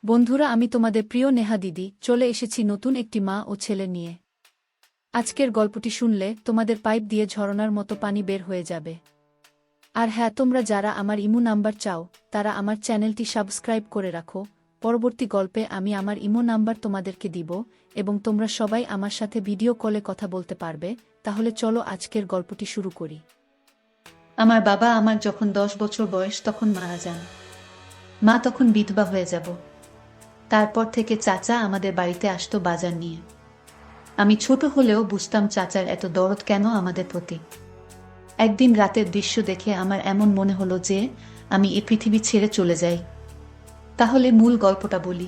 বন্ধুরা, আমি তোমাদের প্রিয় নেহা দিদি চলে এসেছি নতুন একটি মা ও ছেলে নিয়ে। আজকের গল্পটি শুনলে তোমাদের পাইপ দিয়ে ঝরনার মতো পানি বের হয়ে যাবে। আর হ্যাঁ, তোমরা যারা আমার ইমো নাম্বার চাও তারা আমার চ্যানেলটি সাবস্ক্রাইব করে রাখো। পরবর্তী গল্পে আমি আমার ইমো নাম্বার তোমাদেরকে দিব এবং তোমরা সবাই আমার সাথে ভিডিও কলে কথা বলতে পারবে। তাহলে চলো আজকের গল্পটি শুরু করি। আমার বাবা আমার যখন 10 বছর বয়স তখন মারা যান। মা তখন বিধবা হয়ে যাব। তারপর থেকে চাচা আমাদের বাড়িতে আসতো বাজার নিয়ে। আমি ছোট হলেও বুঝতাম চাচার এত দরদ কেন আমাদের প্রতি। একদিন রাতের দৃশ্য দেখে আমার এমন মনে হলো যে আমি এ পৃথিবী ছেড়ে চলে যাই। তাহলে মূল গল্পটা বলি।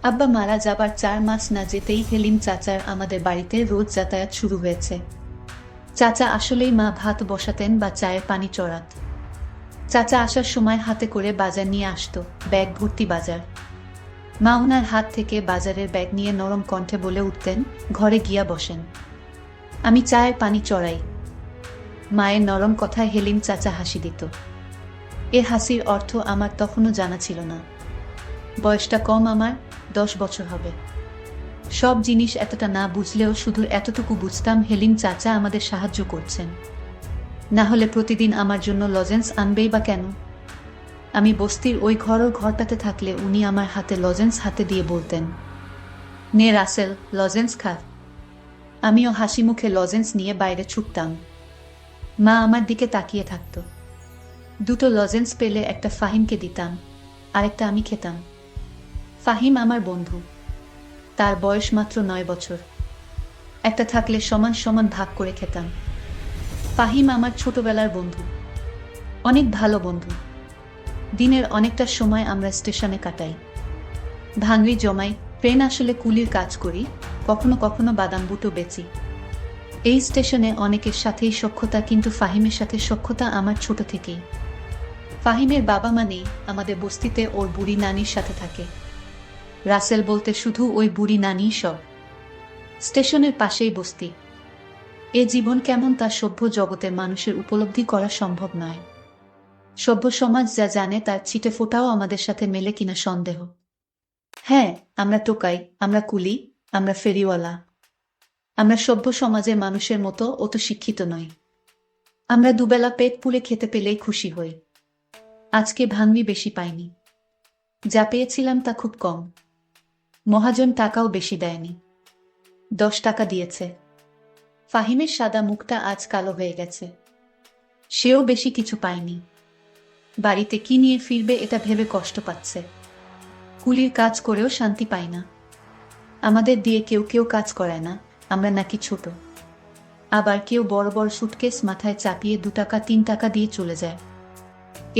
আব্বা মারা যাবার 4 মাস না যেতেই হেলিম চাচার আমাদের বাড়িতে রোজ যাতায়াত শুরু হয়েছে। চাচা আসলেই মা ভাত বসাতেন বা চায়ের পানি চড়াত। চাচা আসার সময় হাতে করে বাজার নিয়ে আসতো, ব্যাগ ভর্তি বাজার। মা ওনার হাত থেকে বাজারের ব্যাগ নিয়ে নরম কণ্ঠে বলে উঠতেন, ঘরে গিয়া বসেন, আমি চায়ের পানি চড়াই। মায়ের নরম কথায় হেলিম চাচা হাসি দিত। এ হাসির অর্থ আমার তখনও জানা ছিল না। বয়সটা কম, আমার 10 বছর হবে। সব জিনিস এতটা না বুঝলেও শুধু এতটুকু বুঝতাম, হেলিম চাচা আমাদের সাহায্য করছেন। না হলে প্রতিদিন আমার জন্য লজেন্স আনবেই বা কেন? আমি বস্তির ওই ঘরটাতে থাকলে উনি আমার হাতে লজেন্স হাতে দিয়ে বলতেন, নে রাসেল, লজেন্স খা। আমিও হাসি মুখে লজেন্স নিয়ে বাইরে ছুটতাম। মা আমার দিকে তাকিয়ে থাকত। দুটো লজেন্স পেলে একটা ফাহিমকে দিতাম, আরেকটা আমি খেতাম। ফাহিম আমার বন্ধু। তার বয়স মাত্র 9 বছর। একটা থাকলে সমান সমান ভাগ করে খেতাম। ফাহিম আমার ছোটবেলার বন্ধু, অনেক ভালো বন্ধু। দিনের অনেকটা সময় আমরা স্টেশনে কাটাই, ভাঙড়ি জমাই, ট্রেন আসলে কুলির কাজ করি, কখনো কখনো বাদাম বুটো বেচি। এই স্টেশনে অনেকের সাথেই সখ্যতা, কিন্তু ফাহিমের সাথে সখ্যতা আমার ছোট থেকেই। ফাহিমের বাবা মা নেই, আমাদের বস্তিতে ওর বুড়ি নানির সাথে থাকে। রাসেল বলতে শুধু ওই বুড়ি নানিই সব। স্টেশনের পাশেই বস্তি। এ জীবন কেমন তা সভ্য জগতের মানুষের উপলব্ধি করা সম্ভব নয়। সভ্য সমাজ যা জানে তার ছিটে ফোটাও আমাদের সাথে মেলে কিনা সন্দেহ। হ্যাঁ, আমরা টোকাই, আমরা কুলি, আমরা ফেরিওয়ালা। আমরা সভ্য সমাজের মানুষের মতো অত শিক্ষিত নই। আমরা দুবেলা পেট পুড়ে খেতে পেলেই খুশি হই। আজকে ভাঙবি বেশি পাইনি, যা পেয়েছিলাম তা খুব কম। মহাজন টাকাও বেশি দেয়নি, 10 টাকা দিয়েছে। ফাহিমের সাদা মুখটা আজ কালো হয়ে গেছে। সেও বেশি কিছু পায়নি। বাড়িতে কি নিয়ে ফিরবে এটা ভেবে কষ্ট পাচ্ছে। কুলির কাজ করেও শান্তি পায় না। আমাদের দিয়ে কেউ কেউ কাজ করায় না, আমরা নাকি ছোট। আবার কেউ বড় বড় সুটকেস মাথায় চাপিয়ে 2 টাকা 3 টাকা দিয়ে চলে যায়।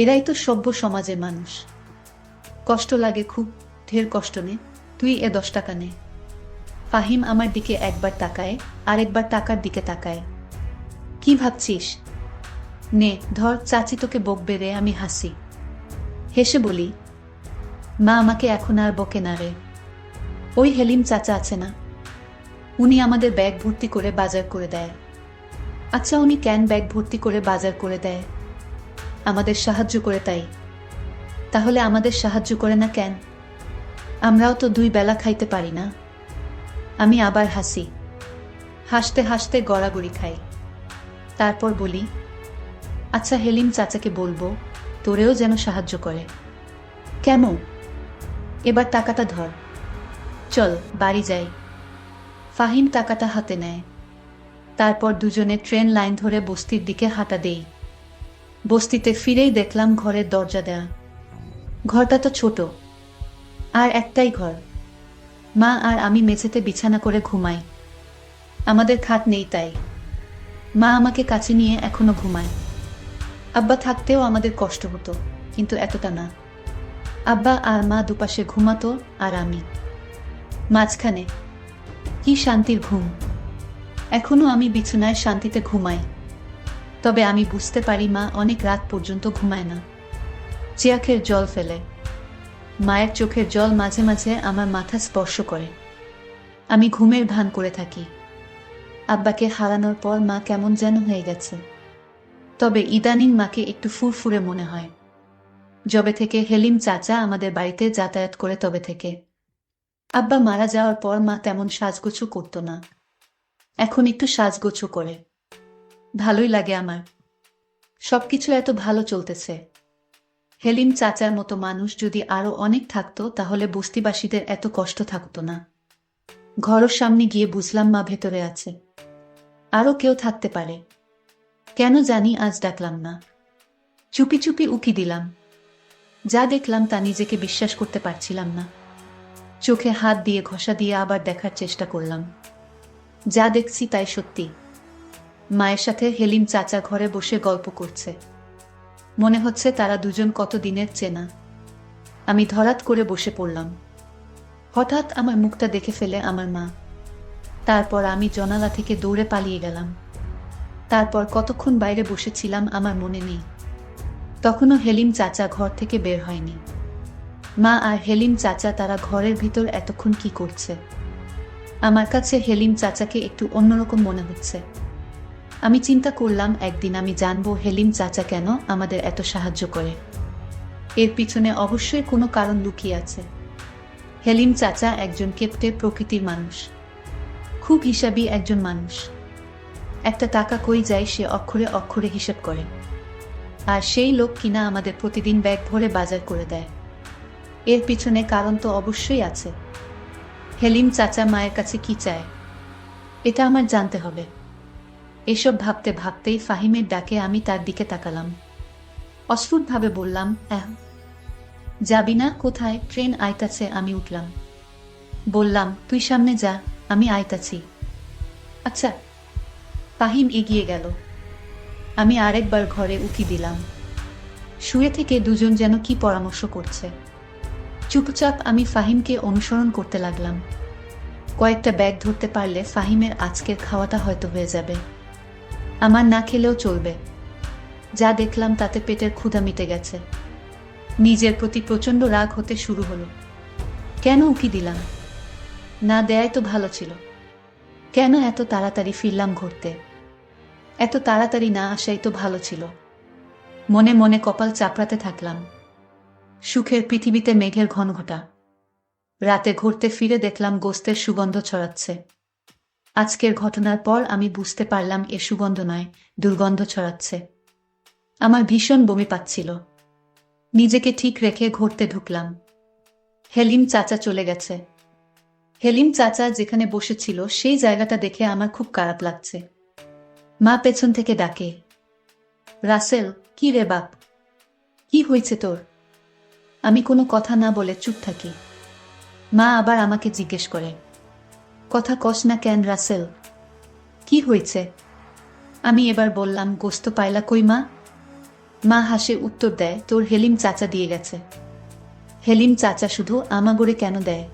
এরাই তো সভ্য সমাজের মানুষ। কষ্ট লাগে খুব, ঢের কষ্ট নে, তুই এ 10 টাকা নে। ফাহিম আমার দিকে একবার তাকায়, আরেকবার টাকার দিকে তাকায়। কি ভাবছিস? নে ধর, চাচি তোকে বকবে রে। আমি হাসি, হেসে বলি, মা আমাকে এখন আর বকে না রে। ওই হেলিম চাচা আছে না, উনি আমাদের ব্যাগ ভর্তি করে বাজার করে দেয়। আচ্ছা, উনি কেন ব্যাগ ভর্তি করে বাজার করে দেয়? আমাদের সাহায্য করে তাই। তাহলে আমাদের সাহায্য করে না কেন? আমরাও তো 2 বেলা খাইতে পারি না। আমি আবার হাসি, হাসতে হাসতে গড়াগড়ি খাই। তারপর বলি, আচ্ছা হেলিম চাচাকে বলবো তোরেও যেন সাহায্য করে। কেমন? এবার টাকাটা ধর, চল বাড়ি যাই। ফাহিম টাকাটা হাতে নেয়। তারপর দুজনে ট্রেন লাইন ধরে বস্তির দিকে হাঁটা দেই। বস্তিতে ফিরেই দেখলাম ঘরের দরজা দেয়া। ঘরটা তো ছোট, আর একটাই ঘর। মা আর আমি মেঝেতে বিছানা করে ঘুমাই। আমাদের খাট নেই তাই মা আমাকে কাছে নিয়ে এখনো ঘুমায়। আব্বা থাকতেও আমাদের কষ্ট হতো, কিন্তু এতটা না। আব্বা আর মা দুপাশে ঘুমাতো, আর আমি মাঝখানে। কি শান্তির ঘুম! এখনো আমি বিছানায় শান্তিতে ঘুমাই। তবে আমি বুঝতে পারি মা অনেক রাত পর্যন্ত ঘুমায় না, চোখের জল ফেলে। মায়ের চোখের জল মাঝে মাঝে আমার মাথা স্পর্শ করে। আমি ঘুমের ভান করে থাকি। আব্বাকে হারানোর পর মা কেমন যেন হয়ে গেছে। তবে ইদানিং মাকে একটু ফুরফুরে মনে হয়। যবে থেকে হেলিম চাচা আমাদের বাড়িতে যাতায়াত করে তবে থেকে। আব্বা মারা যাওয়ার পর মা তেমন সাজগোছু করতো না, এখন একটু সাজগোছু করে। ভালোই লাগে আমার, সবকিছু এত ভালো চলতেছে। হেলিম চাচার মতো মানুষ যদি আরো অনেক থাকতো তাহলে বস্তিবাসীদের এত কষ্ট থাকতো না। ঘরের সামনে গিয়ে বুঝলাম মা ভেতরে আছে, আরো কেউ থাকতে পারে। কেন জানি আজ ডাকলাম না, চুপি চুপি উকি দিলাম। যা দেখলাম তা নিজেকে বিশ্বাস করতে পারছিলাম না। চোখে হাত দিয়ে ঘষা দিয়ে আবার দেখার চেষ্টা করলাম। যা দেখছি তাই সত্যি। মায়ের সাথে হেলিম চাচা ঘরে বসে গল্প করছে। মনে হচ্ছে তারা দুজন কত দিনের চেনা। আমি ধরাত করে বসে পড়লাম। হঠাৎ আমার মুখটা দেখে ফেলে আমার মা। তারপর আমি জানালা থেকে দৌড়ে পালিয়ে গেলাম। তারপর কতক্ষণ বাইরে বসেছিলাম আমার মনে নেই। তখনও হেলিম চাচা ঘর থেকে বের হয়নি। মা আর হেলিম চাচা তারা ঘরের ভিতর এতক্ষণ কি করছে? আমার কাছে হেলিম চাচাকে একটু অন্যরকম মনে হচ্ছে। আমি চিন্তা করলাম একদিন আমি জানবো হেলিম চাচা কেন আমাদের এত সাহায্য করে। এর পিছনে অবশ্যই কোনো কারণ লুকিয়ে আছে। হেলিম চাচা একজন কেপটে প্রকৃতির মানুষ, খুব হিসাবী একজন মানুষ। একটা টাকা কই যায় সে অক্ষরে অক্ষরে হিসাব করে। আর সেই লোক কিনা আমাদের প্রতিদিন ব্যাগ ভরে বাজার করে দেয়। এর পিছনে কারণ তো অবশ্যই আছে। হেলিম চাচা মায়ের কাছে কি চায় এটা আমার জানতে হবে। এসব ভাবতে ভাবতেই ফাহিমের ডাকে আমি তার দিকে তাকালাম। অস্ফুটভাবে বললাম, যাবি না? কোথায়? ট্রেন আইতাছে। আমি উঠলাম, বললাম, তুই সামনে যা, আমি আইতাছি। আচ্ছা। ফাহিম এগিয়ে গেল। আমি আরেকবার ঘরে উকি দিলাম। শুয়ে থেকে দুজন যেন কি পরামর্শ করছে। চুপচাপ আমি ফাহিমকে অনুসরণ করতে লাগলাম। কয়েকটা ব্যাগ ধরতে পারলে ফাহিমের আজকের খাওয়াটা হয়তো হয়ে যাবে। আমার না খেলেও চলবে। যা দেখলাম তাতে পেটের ক্ষুধা মিটে গেছে। নিজের প্রতি প্রচণ্ড রাগ হতে শুরু হলো। কেন উকি দিলাম? না দেয়াই তো ভালো ছিল। কেন এত তাড়াতাড়ি ফিরলাম ঘুরতে? এত তাড়াতাড়ি না আসাই তো ভালো ছিল। মনে মনে কপাল চাপড়াতে থাকলাম। সুখের পৃথিবীতে মেঘের ঘনঘটা। রাতে ঘুরতে ফিরে দেখলাম গোস্তের সুগন্ধ ছড়াচ্ছে। আজকের ঘটনার পর আমি বুঝতে পারলাম এ সুগন্ধ নয়, দুর্গন্ধ ছড়াচ্ছে। আমার ভীষণ বমি পাচ্ছিল। নিজেকে ঠিক রেখে ঘুরতে ঢুকলাম। হেলিম চাচা চলে গেছে। হেলিম চাচা যেখানে বসেছিল সেই জায়গাটা দেখে আমার খুব খারাপ লাগছে। মা পেছন থেকে ডাকে, রাসেল, কি রে বাপ, কি হয়েছে তোর? আমি কোনো কথা না বলে চুপ থাকি। মা আবার আমাকে জিজ্ঞেস করে, কথা কস না কেন রাসেল, কি হয়েছে? আমি এবার বললাম, গোস্ত পাইলা কই মা? মা হাসে উত্তর দেয়, তোর হেলিম চাচা দিয়ে গেছে। হেলিম চাচা শুধু আমাগরে কেন দেয়?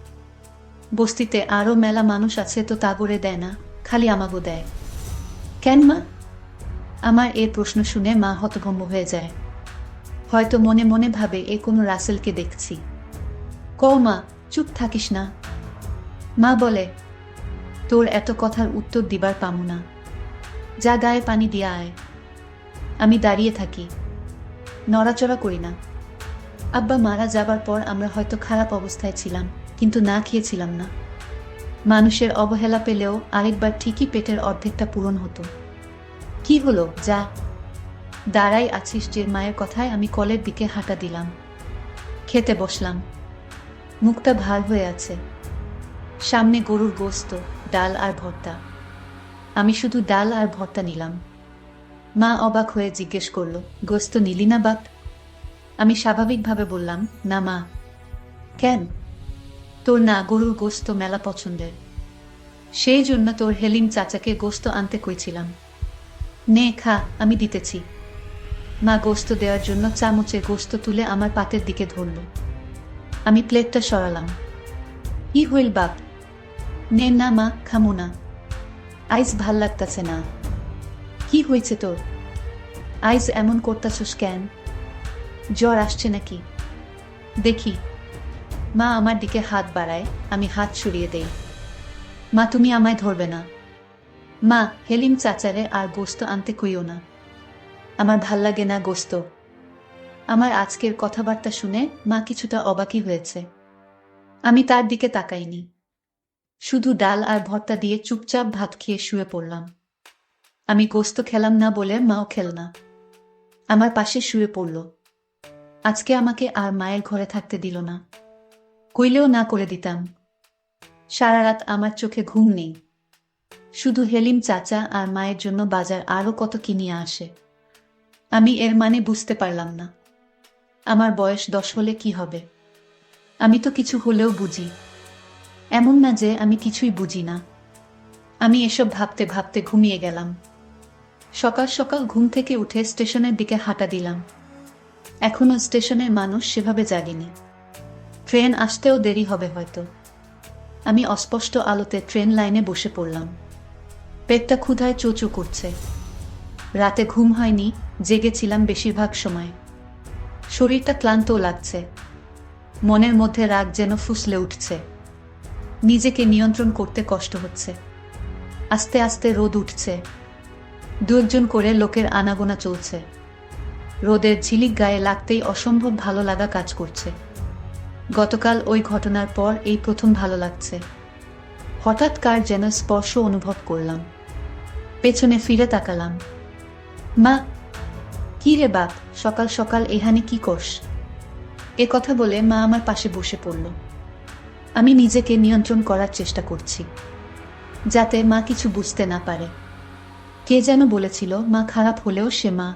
বস্তিতে আরো মেলা মানুষ আছে তো তাগরে দেয় না, খালি আমাগো দেয় কেন মা? আমার এর প্রশ্ন শুনে মা হতভম্ব হয়ে যায়। হয়তো মনে মনে ভাবে এ কোনো রাসেলকে দেখছি। কও মা, চুপ থাকিস না। মা বলে, তোর এত কথার উত্তর দিবার পামু না, যা গায়ে পানি দিয়া আয়। আমি দাঁড়িয়ে থাকি, নড়াচড়া করি না। আব্বা মারা যাবার পর আমরা হয়তো খারাপ অবস্থায় ছিলাম, কিন্তু না খেয়েছিলাম না। মানুষের অবহেলা পেলেও আরেকবার ঠিকই পেটের অর্ধেকটা পূরণ হতো। কি হলো, যা দাঁড়াই আছিস যে? মায়ের কথায় আমি কলের দিকে হাঁটা দিলাম। খেতে বসলাম। মুখটা ভার হয়ে আছে। সামনে গরুর গোস্ত, ডাল আর ভর্তা। আমি শুধু ডাল আর ভর্তা নিলাম। মা অবাক হয়ে জিজ্ঞেস করল, গোস্ত নিলি না বাপ? আমি স্বাভাবিকভাবে বললাম, না মা। কেন? তোর না গরুর গোস্ত মেলা পছন্দের, সেই জন্য তোর হেলিম চাচাকে গোস্ত আনতে কইছিলাম। নে খা, আমি দিতেছি। মা গোস্ত দেওয়ার জন্য চামচে গোস্ত তুলে আমার পাতের দিকে ধরল। আমি প্লেটটা সরালাম। কি হইল বাপ? নে না মা, খামু না। আইজ ভাল লাগতাছে না। কি হয়েছে তোর? আইজ এমন করতাছস কেন? জ্বর আসছে নাকি? দেখি। মা আমার দিকে হাত বাড়ায়, আমি হাত সরিয়ে দেই। মা, তুমি আমায় ধরবে না। মা, হেলিম চাচারে আর গোস্ত আনতে কইও না। আমার ভাল লাগে না গোস্ত। আমার আজকের কথাবার্তা শুনে মা কিছুটা অবাকই হয়েছে। আমি তার দিকে তাকাইনি, শুধু ডাল আর ভর্তা দিয়ে চুপচাপ ভাত খেয়ে শুয়ে পড়লাম। আমি গোস্ত খেলাম না বলে মাও খেল না, আমার পাশে শুয়ে পড়ল। আজকে আমাকে আর মায়ের ঘরে থাকতে দিল না, কইলেও না করে দিতাম। সারা রাত আমার চোখে ঘুম নেই, শুধু হেলিম চাচা আর মায়ের জন্য বাজার আরো কত কিনিয়ে আসে। আমি এর মানে বুঝতে পারলাম না। আমার বয়স 10 হলে কি হবে? আমি তো কিছু হলেও বুঝি, এমন না যে আমি কিছুই বুঝি না। আমি এসব ভাবতে ভাবতে ঘুমিয়ে গেলাম। সকাল সকাল ঘুম থেকে উঠে স্টেশনের দিকে হাঁটা দিলাম। এখনো স্টেশনের মানুষ সেভাবে জাগেনি, ট্রেন আসতেও দেরি হবে হয়তো। আমি অস্পষ্ট আলোতে ট্রেন লাইনে বসে পড়লাম। পেটটা ক্ষুধায় চোচো করছে। রাতে ঘুম হয়নি, জেগেছিলাম বেশিরভাগ সময়। শরীরটা ক্লান্তও লাগছে, মনের মধ্যে রাগ যেন ফুসলে উঠছে। নিজেকে নিয়ন্ত্রণ করতে কষ্ট হচ্ছে। আস্তে আস্তে রোদ উঠছে, দু একজন করে লোকের আনাগোনা চলছে। রোদের ঝিলিক গায়ে লাগতেই অসম্ভব ভালো লাগা কাজ করছে। গতকাল ওই ঘটনার পর এই প্রথম ভালো লাগছে। হঠাৎ কার যেন স্পর্শ অনুভব করলাম। পেছনে ফিরে তাকালাম। মা! কি রে বাপ, সকাল সকাল এখানে কি করস? এ কথা বলে মা আমার পাশে বসে পড়ল। আমি নিজেকে নিয়ন্ত্রণ করার চেষ্টা করছি, যাতে মা কিছু বুঝতে না পারে। কে যেন বলেছিল, মা খারাপ হলেও সে মা।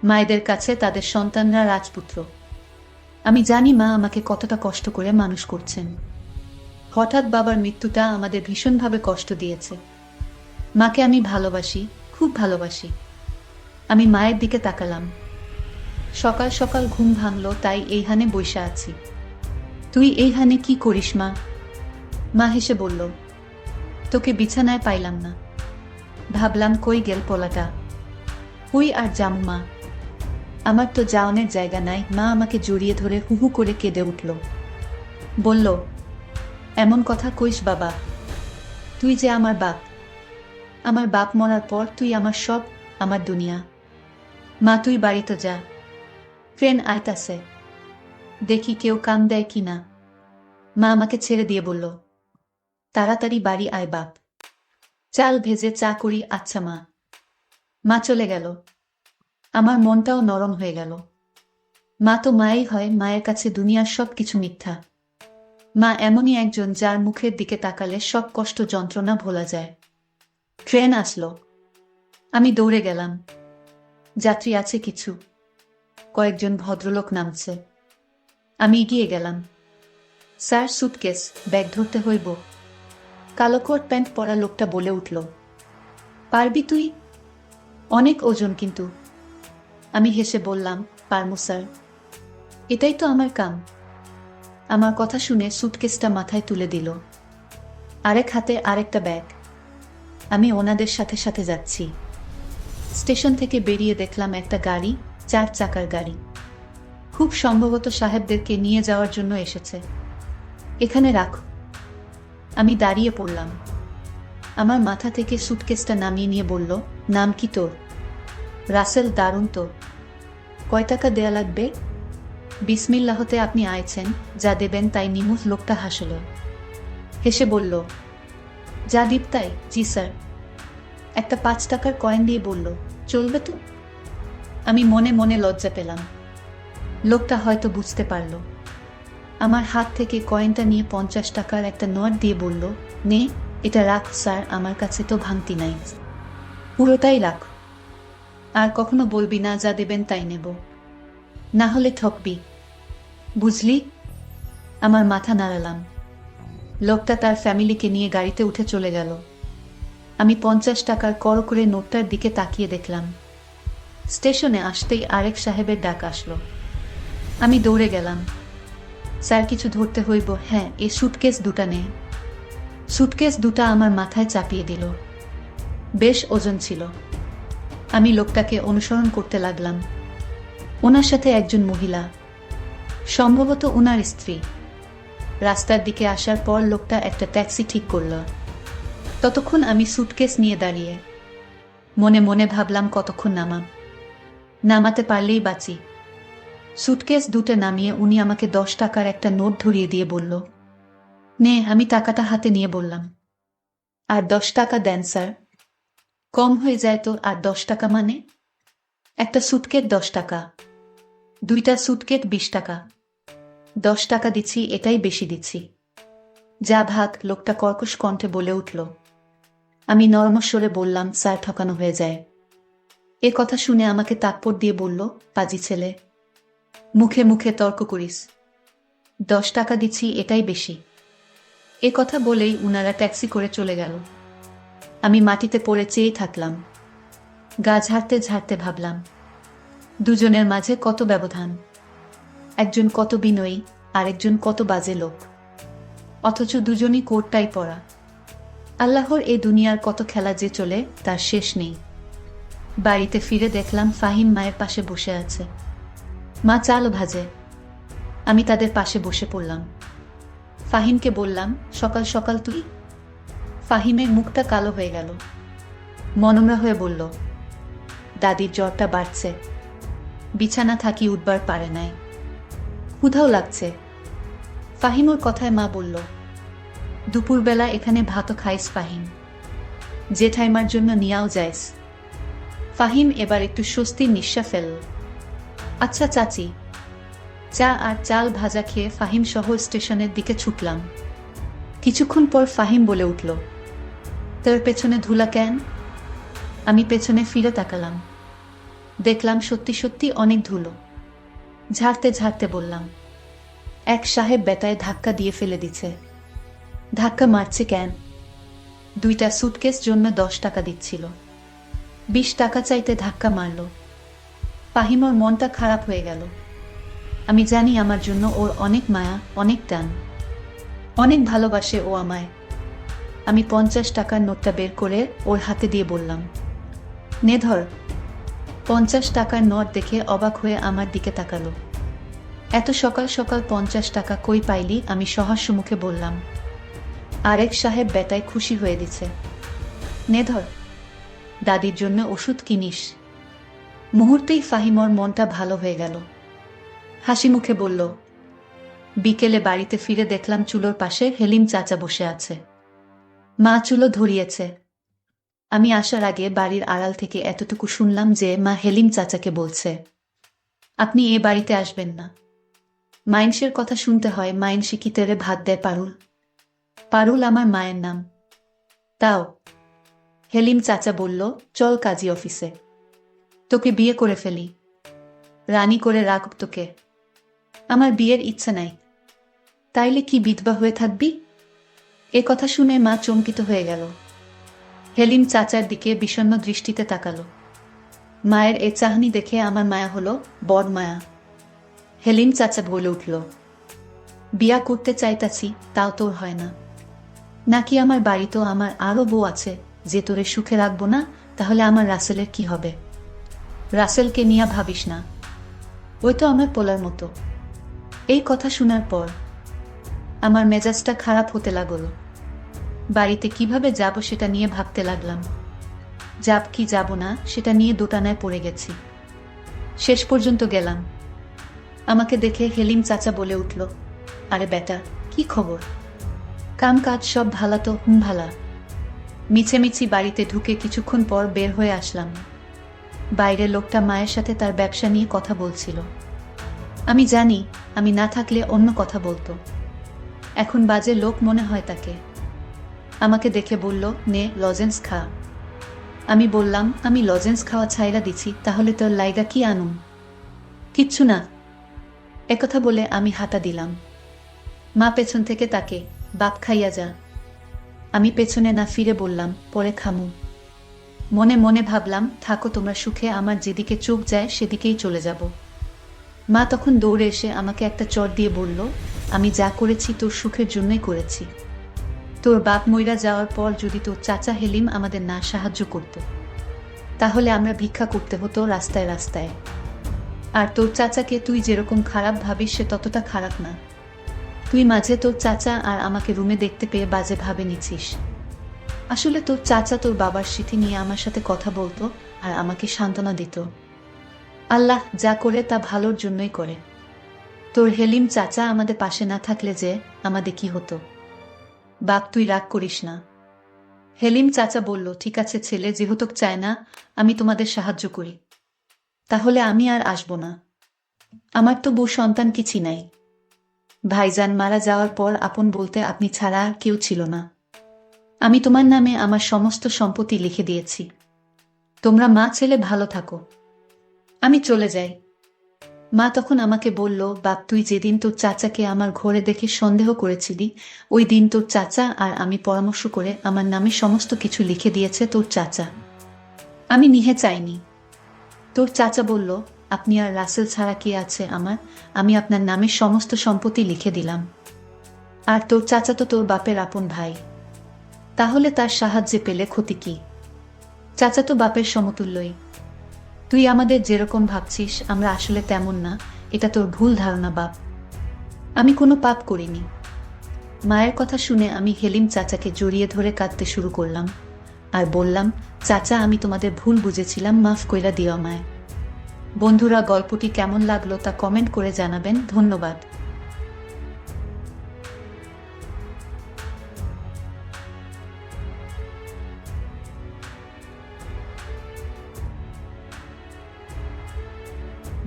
মায়েদের কাছে তাদের সন্তানরা রাজপুত্র। আমি জানি মা আমাকে কতটা কষ্ট করে মানুষ করছেন। হঠাৎ বাবার মৃত্যুটা আমাদের ভীষণভাবে কষ্ট দিয়েছে। মাকে আমি ভালোবাসি, খুব ভালোবাসি। আমি মায়ের দিকে তাকালাম। সকাল সকাল ঘুম ভাঙল, তাই এইখানে বইসা আছি। তুই এইখানে কি করিস মা? মা হেসে বলল, তোকে বিছানায় পাইলাম না, ভাবলাম কই গেল পোলাটা। কই আর যাম মা, আমার তো যাওনের জায়গা নাই। মা আমাকে জড়িয়ে ধরে হুহু করে কেঁদে উঠল। বলল, এমন কথা কইস বাবা, তুই যে আমার বাপ। আমার বাপ মরার পর তুই আমার সব, আমার দুনিয়া। মা তুই বাড়িতে যা, ট্রেন আইতাছে, দেখি কেউ কান দেয় কি না। মা আমাকে ছেড়ে দিয়ে বলল, তাড়াতাড়ি বাড়ি আয় বাপ, চাল ভেজে চা করি। আচ্ছা মা। মা চলে গেল। আমার মনটাও নরম হয়ে গেল। মা তো মাই হয়, মায়ের কাছে দুনিয়ার সব কিছু মিথ্যা। মা এমনই একজন যার মুখের দিকে তাকালে সব কষ্ট যন্ত্রণা ভোলা যায়। ট্রেন আসলো। আমি দৌড়ে গেলাম। যাত্রী আছে কিছু, কয়েকজন ভদ্রলোক নামছে। আমি এগিয়ে গেলাম। স্যার, সুটকেস, ব্যাগ ধরতে হইব। কালো কোট প্যান্ট পরা লোকটা বলে উঠল, পারবি তুই? অনেক ওজন কিন্তু। আমি হেসে বললাম, পারমু স্যার, এটাই তো আমার কাম। আমার কথা শুনে সুটকেসটা মাথায় তুলে দিল, আরেক হাতে আরেকটা ব্যাগ। আমি ওনাদের সাথে সাথে যাচ্ছি। স্টেশন থেকে বেরিয়ে দেখলাম একটা গাড়ি, 4 চাকার গাড়ি। খুব সম্ভবত সাহেবদেরকে নিয়ে যাওয়ার জন্য এসেছে। এখানে রাখ। আমি দাঁড়িয়ে পড়লাম। আমার মাথা থেকে সুটকেসটা নামিয়ে নিয়ে বলল, নাম কি তোর? রাসেল। দারুণ তো। কয় টাকা দেয়া লাগবে? বিসমিল্লাহতে আপনি আইছেন, যা দেবেন তাই। নিমুখ লোকটা হাসল, হেসে বলল, যা দিব তাই? জি স্যার। একটা 5 টাকার কয়েন দিয়ে বলল, চলবে তো? আমি মনে মনে লজ্জা পেলাম। লোকটা হয়তো বুঝতে পারল। আমার হাত থেকে কয়েনটা নিয়ে 50 টাকার একটা নোট দিয়ে বলল, নে, এটা রাখ স্যার, আমার কাছে তো ভাঙতি নাই। পুরোটাই রাখ, আর কখনো বলবি না যা দেবেন তাই নেব, না হলে ঠকবি, বুঝলি? আমার মাথা নাড়ালাম। লোকটা তার ফ্যামিলিকে নিয়ে গাড়িতে উঠে চলে গেল। আমি 50 টাকার করো করে নোটটার দিকে তাকিয়ে দেখলাম। স্টেশনে আসতেই আরেক সাহেবের ডাক আসলো। আমি দৌড়ে গেলাম। স্যার, কিছু ধরতে হইব। হ্যাঁ, এই সুটকেস দুটা নে। সুটকেস দুটা আমার মাথায় চাপিয়ে দিল। বেশ ওজন ছিল। আমি লোকটাকে অনুসরণ করতে লাগলাম। ওনার সাথে একজন মহিলা, সম্ভবত ওনার স্ত্রী। রাস্তার দিকে আসার পর লোকটা একটা ট্যাক্সি ঠিক করল। ততক্ষণ আমি সুটকেস নিয়ে দাঁড়িয়ে মনে মনে ভাবলাম, কতক্ষণ নামাতে পারলেই বাঁচি। সুটকেস দুটো নামিয়ে উনি আমাকে 10 টাকার একটা নোট ধরিয়ে দিয়ে বলল, নে। আমি টাকাটা হাতে নিয়ে বললাম, আর 10 টাকা দেন স্যার। কম হয়ে যায় তো, আর 10 টাকা মানে? একটা সুটকেট 10 টাকা, দুইটা সুটকেট 20 টাকা। 10 টাকা দিচ্ছি, এটাই বেশি দিচ্ছি। যা ভাগ, লোকটা কর্কশ কণ্ঠে বলে উঠল। আমি নরমস্বরে বললাম, স্যার ঠকানো হয়ে যায়। এ কথা শুনে আমাকে তাপ্পড় দিয়ে বলল, পাজি ছেলে, মুখে মুখে তর্ক করিস। 10 টাকা দিচ্ছি, এটাই বেশি। এ কথা বলেই উনারা ট্যাক্সি করে চলে গেল। আমি মাটিতে পড়ে চেয়ে থাকলাম। গা ঝাড়তে ঝাড়তে ভাবলাম, দুজনের মাঝে কত ব্যবধান। একজন কত বিনয়ী, আরেকজন কত বাজে লোক, অথচ দুজনই কোটটাই পরা। আল্লাহর এ দুনিয়ার কত খেলা যে চলে তার শেষ নেই। বাড়িতে ফিরে দেখলাম ফাহিম মায়ের পাশে বসে আছে। মা চাল ভাজে। আমি তাদের পাশে বসে পড়লাম। ফাহিমকে বললাম, সকাল সকাল তুই? ফাহিমের মুখটা কালো হয়ে গেল। মনমরা হয়ে বলল, দাদির জ্বরটা বাড়ছে, বিছানা থাকি উঠবার পারে নাই, ক্ষুধাও লাগছে। ফাহিমর কথায় মা বলল, দুপুরবেলা এখানে ভাতও খাইস ফাহিম, জেঠাইমার জন্য নিয়াও যাইস। ফাহিম এবার একটু স্বস্তির নিঃশ্বাস ফেলল। আচ্ছা চাচি। চা আর চাল ভাজা খেয়ে ফাহিম শহর স্টেশনের দিকে ছুটলাম। কিছুক্ষণ পর ফাহিম বলে উঠল, তোর পেছনে ধুলা কেন? আমি পেছনে ফিরে তাকালাম। দেখলাম সত্যি সত্যি অনেক ধুলো। ঝাড়তে ঝাড়তে বললাম, এক সাহেব বেটায় ধাক্কা দিয়ে ফেলে দিছে। ধাক্কা মারছে কেন? দুইটা সুটকেস জন্য 10 টাকা দিচ্ছিল, 20 টাকা চাইতে ধাক্কা মারল। ফাহিমর মনটা খারাপ হয়ে গেল। আমি জানি আমার জন্য ওর অনেক মায়া, অনেক টান, অনেক ভালোবাসে ও আমায়। আমি 50 টাকার নোটটা বের করে ওর হাতে দিয়ে বললাম, নে ধর। 50 টাকার নোট দেখে অবাক হয়ে আমার দিকে তাকালো। এত সকাল সকাল 50 টাকা কই পাইলি? আমি সহাস্য মুখে বললাম। আরেক সাহেব বেটায় খুশি হয়ে দিছে। নে ধর, দাদির জন্য ওষুধ কিনিস। মুহূর্তেই ফাহিমর মনটা ভালো হয়ে গেল। হাসি মুখে বলল, বিকেলে বাড়িতে ফিরে দেখলাম চুলোর পাশে হেলিম চাচা বসে আছে। মা চুলো ধরিয়েছে। আমি আসার আগে বাড়ির আড়াল থেকে এতটুকু শুনলাম যে মা হেলিম চাচাকে বলছে, আপনি এ বাড়িতে আসবেন না। মাইনসের কথা শুনতে হয়, মাইনসি কি তেরে ভাত দেয় পারুল? পারুল আমার মায়ের নাম। তাও হেলিম চাচা বলল, চল কাজী অফিসে, তোকে বিয়ে করে ফেলি, রানী করে রাখব তোকে। আমার বিয়ের ইচ্ছা নাই। তাইলে কি বিধবা হয়ে থাকবি? এ কথা শুনে মা চমকিত হয়ে গেল। হেলিম চাচার দিকে বিষণ্ণ দৃষ্টিতে তাকালো। মায়ের এ চাহনি দেখে আমার মায়া হলো, বড় মায়া। হেলিম চাচা বলে উঠল, বিয়া করতে চাইতাছি, তাও তোর হয় না নাকি? আমার বাড়িতেও আমার আরো বউ আছে, যে তোরে সুখে রাখবো না, তাহলে আমার রাসেলের কি হবে? রাসেলকে নিয়ে ভাবিস না, ওই তো আমার পোলার মতো। এই কথা শোনার পর আমার মেজাজটা খারাপ হতে লাগলো। বাড়িতে কিভাবে যাব সেটা নিয়ে ভাবতে লাগলাম। যাব কি যাব না সেটা নিয়ে দোটানায় পড়ে গেছি। শেষ পর্যন্ত গেলাম। আমাকে দেখে হেলিম চাচা বলে উঠল, আরে বেটা, কি খবর? কাম কাজ সব ভালা তো? ভালা। মিছেমিছি বাড়িতে ঢুকে কিছুক্ষণ পর বের হয়ে আসলাম। বাইরে লোকটা মায়ের সাথে তার ব্যবসা নিয়ে কথা বলছিল। আমি জানি আমি না থাকলে অন্য কথা বলতো। এখন বাজে লোক মনে হয় তাকে। আমাকে দেখে বলল, নে লজেন্স খা। আমি বললাম, আমি লজেন্স খাওয়া ছাইরা দিছি, তাহলে তোর লাইগা কি আনুম? কিচ্ছু না। একথা বলে আমি হাঁটা দিলাম। মা পেছন থেকে তাকে, বাপ খাইয়া যা। আমি পেছনে না ফিরে বললাম, পরে খামু। মনে মনে ভাবলাম, থাকো তোমরা সুখে, আমার যেদিকে চোখ যায় সেদিকেই চলে যাব। মা তখন দৌড়ে এসে আমাকে একটা চড় দিয়ে বলল, আমি যা করেছি তোর সুখের জন্যই করেছি। তোর বাপ মইরা যাওয়ার পর যদি তোর চাচা হেলিম আমাদের না সাহায্য করত, তাহলে আমরা ভিক্ষা করতে হতো রাস্তায় রাস্তায়। আর তোর চাচাকে তুই যেরকম খারাপ ভাবিস সে ততটা খারাপ না। তুই মাঝে তোর চাচা আর আমাকে রুমে দেখতে পেয়ে বাজে ভাবে নিছিস। আসলে তোর চাচা তোর বাবার স্মৃতি নিয়ে আমার সাথে কথা বলতো আর আমাকে সান্ত্বনা দিত। আল্লাহ যা করে তা ভালোর জন্যই করে। তোর হেলিম চাচা আমাদের পাশে না থাকলে যে আমাদের কি হতো? বাপ, তুই রাগ করিস না। হেলিম চাচা বলল, ঠিক আছে ছেলে, যেহেতু চায় না আমি তোমাদের সাহায্য করি, তাহলে আমি আর আসব না। আমার তো বউ সন্তান কিছু নাই। ভাইজান মারা যাওয়ার পর আপন বলতে আপনি ছাড়া আর কেউ ছিল না। আমি তোমার নামে আমার সমস্ত সম্পত্তি লিখে দিয়েছি। তোমরা মা ছেলে ভালো থাকো, আমি চলে যাই। মা তখন আমাকে বলল, বাপ, তুই যেদিন তোর চাচাকে আমার ঘরে দেখে সন্দেহ করেছিলি, ওই দিন তোর চাচা আর আমি পরামর্শ করে আমার নামে সমস্ত কিছু লিখে দিয়েছে তোর চাচা। আমি নিহে চাইনি। তোর চাচা বলল, আপনি আর রাসেল ছাড়া কে আছে আমার, আমি আপনার নামে সমস্ত সম্পত্তি লিখে দিলাম। আর তোর চাচা তো তোর বাপের আপন ভাই, তাহলে তার সাহায্যে পেলে ক্ষতি কি? চাচা তো বাপের সমতুল্যই। তুই আমাদের যেরকম ভাবছিস আমরা আসলে তেমন না, এটা তোর ভুল ধারণা বাপ। আমি কোনো পাপ করিনি। মায়ের কথা শুনে আমি হেলিম চাচাকে জড়িয়ে ধরে কাঁদতে শুরু করলাম আর বললাম, চাচা, আমি তোমাদের ভুল বুঝেছিলাম, মাফ কইরা দিও আমায়। বন্ধুরা, গল্পটি কেমন লাগলো তা কমেন্ট করে জানাবেন। ধন্যবাদ।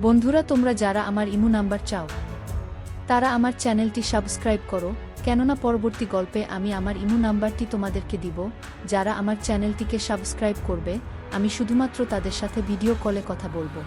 বন্ধুরা, তোমরা যারা আমার ইমো নাম্বার চাও তারা আমার চ্যানেলটি সাবস্ক্রাইব করো, কেননা পরবর্তী গল্পে আমি আমার ইমো নাম্বারটি তোমাদেরকে দিব। যারা আমার চ্যানেলটিকে সাবস্ক্রাইব করবে, আমি শুধুমাত্র তাদের সাথে ভিডিও কলে কথা বলবো।